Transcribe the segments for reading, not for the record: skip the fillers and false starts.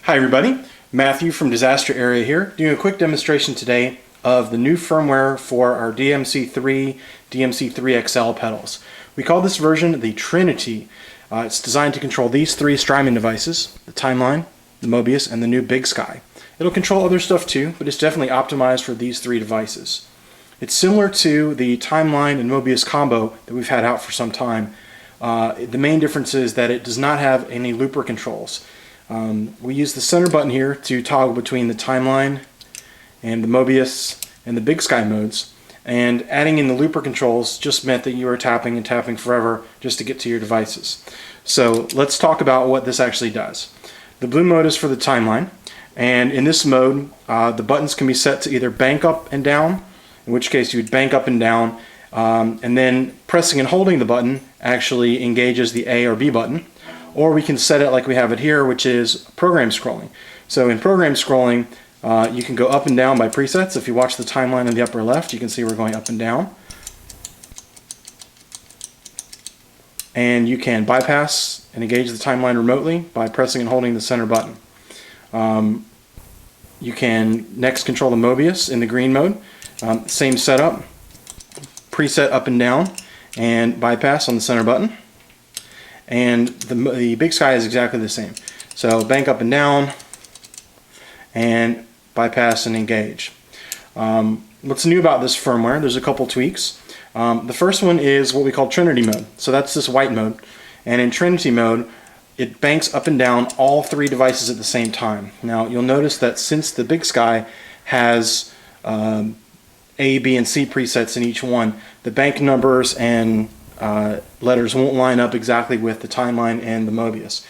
Hi everybody, Matthew from Disaster Area here, doing a quick demonstration today of the new firmware for our DMC3, DMC3XL pedals. We call this version the Trinity. It's designed to control these three Strymon devices, the Timeline, the Mobius, and the new BigSky. It'll control other stuff too, but it's definitely optimized for these three devices. It's similar to the Timeline and Mobius combo that we've had out for some time. The main difference is that it does not have any looper controls. We use the center button here to toggle between the Timeline and the Mobius and the BigSky modes, and adding in the looper controls just meant that you were tapping and tapping forever just to get to your devices. So let's talk about what this actually does. The blue mode is for the Timeline, and in this mode the buttons can be set to either bank up and down, in which case you would bank up and down, and then pressing and holding the button actually engages the A or B button. Or we can set it like we have it here, which is program scrolling. So in program scrolling, you can go up and down by presets. If you watch the Timeline in the upper left, you can see we're going up and down. And you can bypass and engage the Timeline remotely by pressing and holding the center button. You can next control the Mobius in the green mode. Same setup, preset up and down, and bypass on the center button. And the BigSky is exactly the same. So bank up and down, and bypass and engage. What's new about this firmware? There's a couple tweaks. The first one is what we call Trinity Mode. So that's this white mode. And in Trinity Mode, it banks up and down all three devices at the same time. Now you'll notice that since the BigSky has A, B, and C presets in each one, the bank numbers and letters won't line up exactly with the Timeline and the Mobius.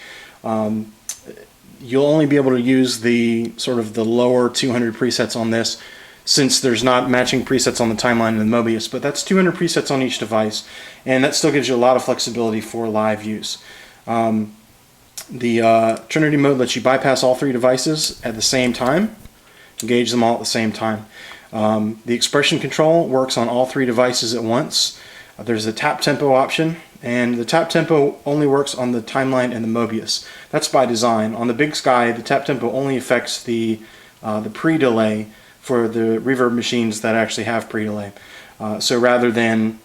You'll only be able to use the sort of the lower 200 presets on this, since there's not matching presets on the Timeline and the Mobius, but that's 200 presets on each device, and that still gives you a lot of flexibility for live use. The Trinity Mode lets you bypass all three devices at the same time, engage them all at the same time. The expression control works on all three devices at once. There's a tap tempo option, and the tap tempo only works on the Timeline and the Mobius. That's by design. On the BigSky, the tap tempo only affects the pre-delay for the reverb machines that actually have pre-delay. So rather than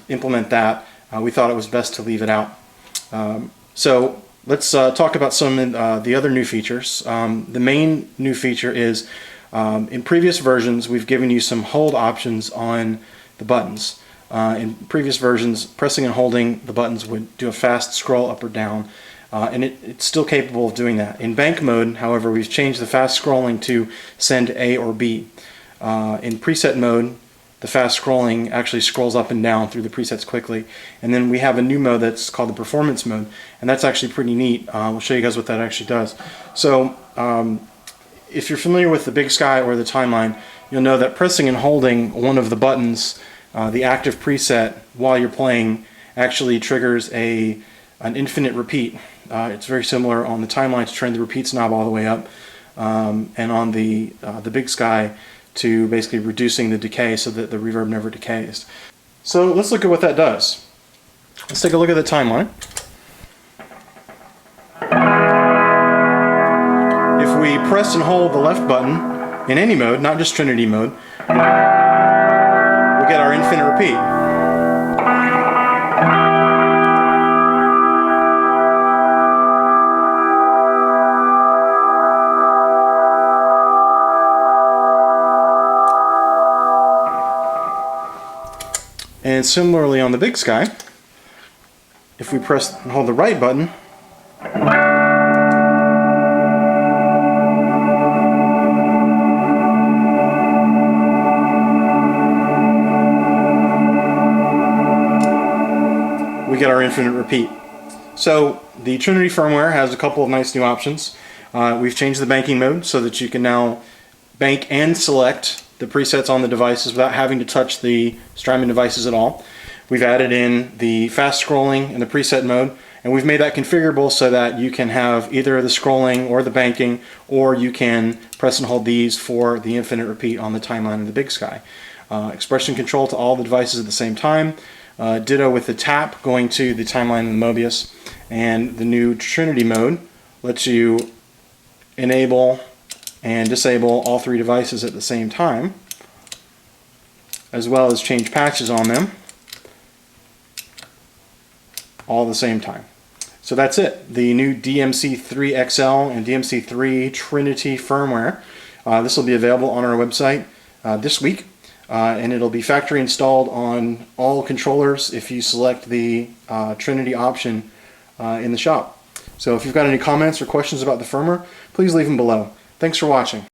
implement that, we thought it was best to leave it out. So let's talk about some of the other new features. The main new feature is in previous versions we've given you some hold options on the buttons. In previous versions, pressing and holding the buttons would do a fast scroll up or down, and it's still capable of doing that. In bank mode, however, we've changed the fast scrolling to send A or B. In preset mode, the fast scrolling actually scrolls up and down through the presets quickly. And then we have a new mode that's called the performance mode, and that's actually pretty neat. We'll show you guys what that actually does. So if you're familiar with the BigSky or the Timeline, you'll know that pressing and holding one of the buttons, the active preset, while you're playing actually triggers an infinite repeat. It's very similar on the Timeline to turn the repeats knob all the way up, and on the BigSky to basically reducing the decay so that the reverb never decays. So let's look at what that does. Let's take a look at the Timeline. If we press and hold the left button in any mode, not just Trinity Mode, we get our infinite repeat. And similarly on the BigSky, if we press and hold the right button, we get our infinite repeat. So the Trinity firmware has a couple of nice new options. We've changed the banking mode so that you can now bank and select the presets on the devices without having to touch the Strymon devices at all. We've added in the fast scrolling in the preset mode, and we've made that configurable so that you can have either the scrolling or the banking, or you can press and hold these for the infinite repeat on the Timeline and the BigSky. Expression control to all the devices at the same time. Ditto with the tap going to the Timeline and the Mobius, and the new Trinity Mode lets you enable and disable all three devices at the same time, as well as change patches on them all at the same time. So that's it. The new DMC3 XL and DMC3 Trinity firmware. This will be available on our website this week, and it'll be factory installed on all controllers if you select the Trinity option in the shop. So if you've got any comments or questions about the firmware, please leave them below. Thanks for watching.